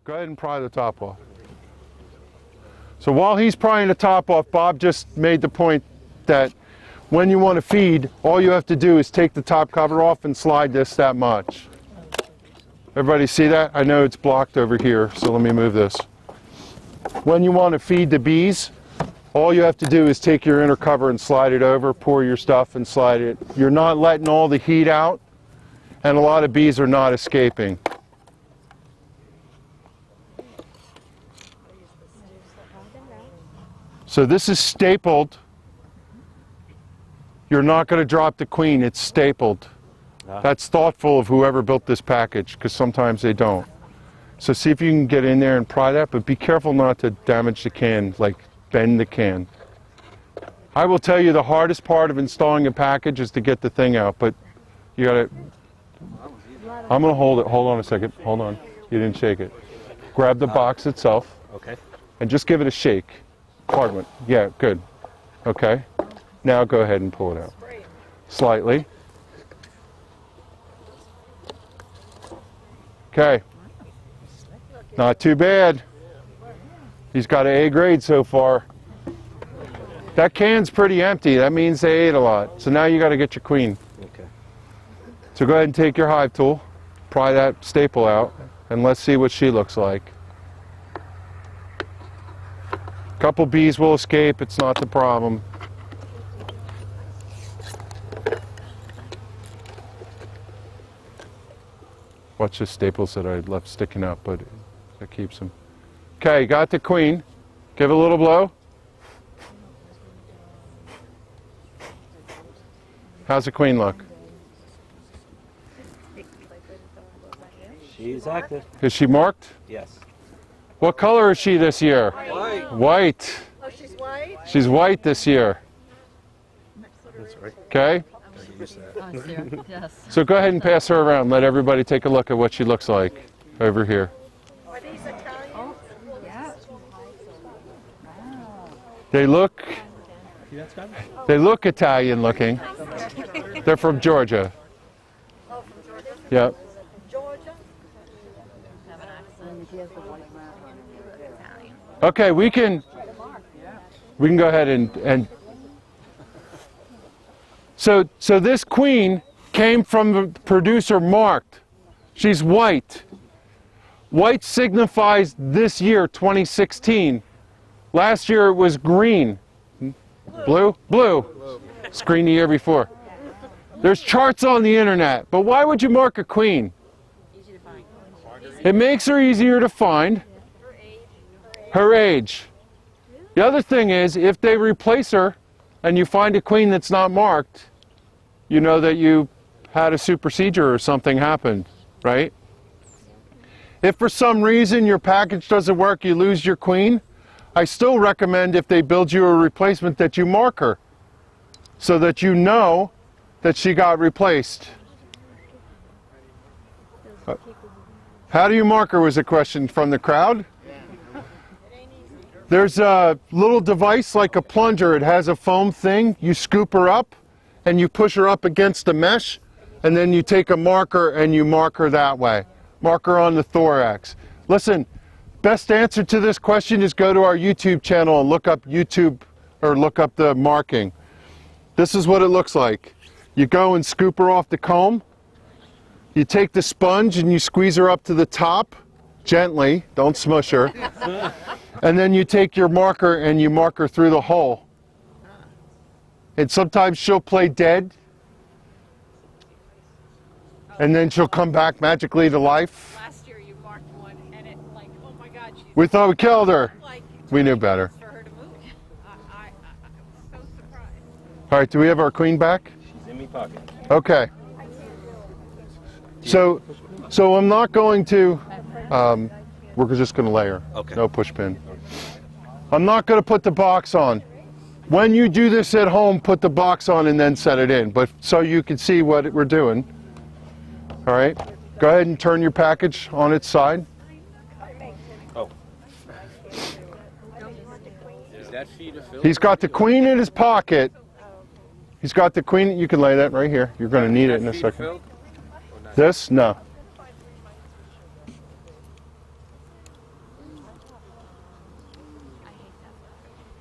Go ahead and pry the top off. So while he's prying the top off, Bob just made the point that when you want to feed, all you have to do is take the top cover off and slide this that much. Everybody see that? I know it's blocked over here, so let me move this. When you want to feed the bees, all you have to do is take your inner cover and slide it over, pour your stuff and slide it. You're not letting all the heat out, and a lot of bees are not escaping. So this is stapled. You're not going to drop the queen, it's stapled. That's thoughtful of whoever built this package, because sometimes they don't. So see if you can get in there and pry that, but be careful not to damage the can, like bend the can. I will tell you the hardest part of installing a package is to get the thing out, but you gotta, I'm gonna hold it, hold on a second, hold on. You didn't shake it. Grab the box itself. Okay. And just give it a shake. Hard one. Yeah, good. Okay. Now go ahead and pull it out. Slightly. Okay. Not too bad. He's got an A grade so far. That can's pretty empty. That means they ate a lot. So now you got to get your queen. Okay. So go ahead and take your hive tool, pry that staple out, and let's see what she looks like. A couple bees will escape. It's not the problem. Watch the staples that I left sticking up, but that keeps them. Okay, got the queen. Give it a little blow. How's the queen look? She's active. Is she marked? Yes. What color is she this year? White. White. Oh, she's white? She's white this year. That's right. Okay? Yes. So go ahead and pass her around. Let everybody take a look at what she looks like over here. Are these Italian? Yeah. They look Italian looking. They're from Georgia. Oh, from Georgia? Yep. Georgia? Okay, we can go ahead and so this queen came from the producer marked. She's white. White signifies this year, 2016. Last year it was green. Blue? Blue. Screen the year before. There's charts on the internet, but why would you mark a queen? It makes her easier to find. Her age. The other thing is, if they replace her and you find a queen that's not marked, you know that you had a supersedure or something happened, right? If for some reason your package doesn't work, you lose your queen, I still recommend if they build you a replacement that you mark her so that you know that she got replaced. How do you mark her was a question from the crowd. There's a little device like a plunger. It has a foam thing. You scoop her up and you push her up against the mesh, and then you take a marker and you mark her that way. Mark her on the thorax. Listen, best answer to this question is go to our YouTube channel and look up YouTube or look up the marking. This is what it looks like. You go and scoop her off the comb. You take the sponge and you squeeze her up to the top gently. Don't smush her. And then you take your marker and you mark her through the hole. And sometimes she'll play dead. And then she'll come back magically to life. Last year you marked one and it like, oh my God, she's We thought we killed her. like, We knew better. for her to move. I was so surprised. All right, do we have our queen back? She's in my pocket. Okay. So I'm not going to, we're just going to lay her. Okay. No push pin. I'm not going to put the box on. When you do this at home, put the box on and then set it in, but so you can see what we're doing. All right, go ahead and turn your package on its side. Oh. Is that feed a fill? He's got the queen in his pocket. He's got the queen, you can lay that right here. You're going to need it in a second. This? No.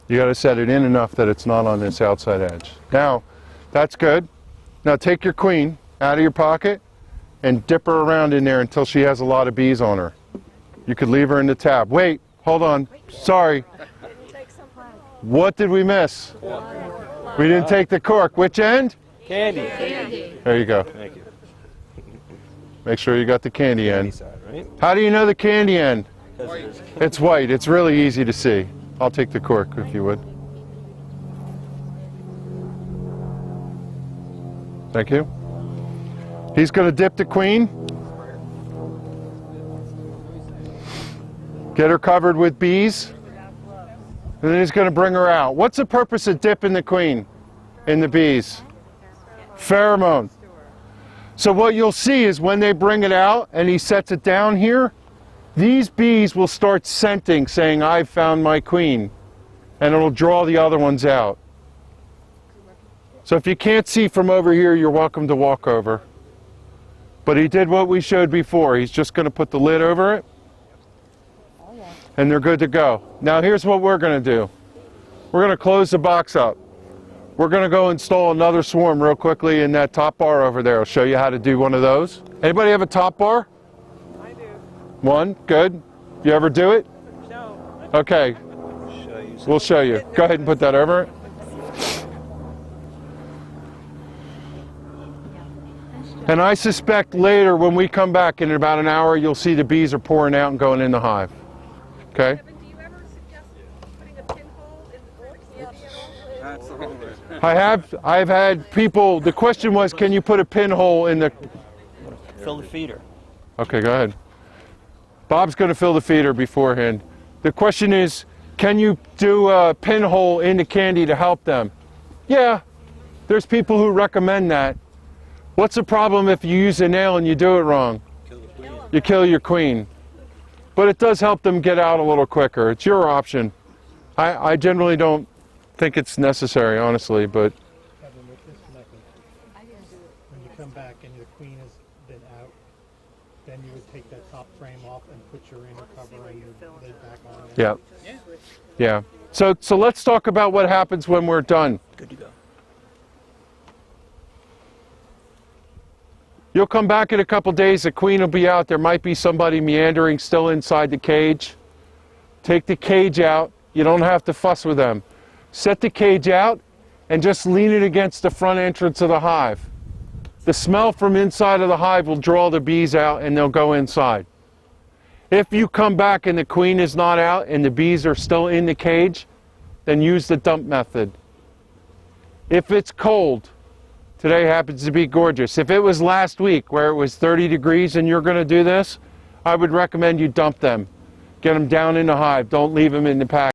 You got to set it in enough that it's not on this outside edge. Now, that's good. Now take your queen out of your pocket and dip her around in there until she has a lot of bees on her. You could leave her in the tab. Wait, hold on. Sorry. What did we miss? We didn't take the cork. Which end? Candy. Candy. There you go. Thank you. Make sure you got the candy end. Side, right? How do you know the candy end? Because It's white. It's really easy to see. I'll take the cork if you would. Thank you. He's going to dip the queen. Get her covered with bees. And then he's going to bring her out. What's the purpose of dipping the queen in the bees? Pheromone. So what you'll see is when they bring it out and he sets it down here, these bees will start scenting, saying, "I've found my queen." And it'll draw the other ones out. So if you can't see from over here, you're welcome to walk over. But he did what we showed before. He's just going to put the lid over it. And they're good to go. Now here's what we're going to do. We're going to close the box up. We're going to go install another swarm real quickly in that top bar over there. I'll show you how to do one of those. Anybody have a top bar? I do. One? Good. You ever do it? No. Okay. We'll show you. Go ahead and put that over it. And I suspect later when we come back in about an hour, you'll see the bees are pouring out and going in the hive. Okay? Kevin, do you ever suggest putting a pinhole in the cork? I've had people, the question was, can you put a pinhole in the... fill the feeder. Okay, go ahead. Bob's going to fill the feeder beforehand. The question is, can you do a pinhole in the candy to help them? Yeah, there's people who recommend that. What's the problem if you use a nail and you do it wrong? You kill your queen. But it does help them get out a little quicker. It's your option. I generally don't think it's necessary, honestly, but... Kevin, with this method, when you come back and the queen has been out, then you would take that top frame off and put your inner cover and your lid back on there. Yeah. Yeah. So let's talk about what happens when we're done. Good to go. You'll come back in a couple days, the queen will be out, there might be somebody meandering still inside the cage. Take the cage out, you don't have to fuss with them. Set the cage out and just lean it against the front entrance of the hive. The smell from inside of the hive will draw the bees out and they'll go inside. If you come back and the queen is not out and the bees are still in the cage, then use the dump method. If it's cold, today happens to be gorgeous. If it was last week where it was 30 degrees and you're going to do this, I would recommend you dump them. Get them down in the hive. Don't leave them in the pack.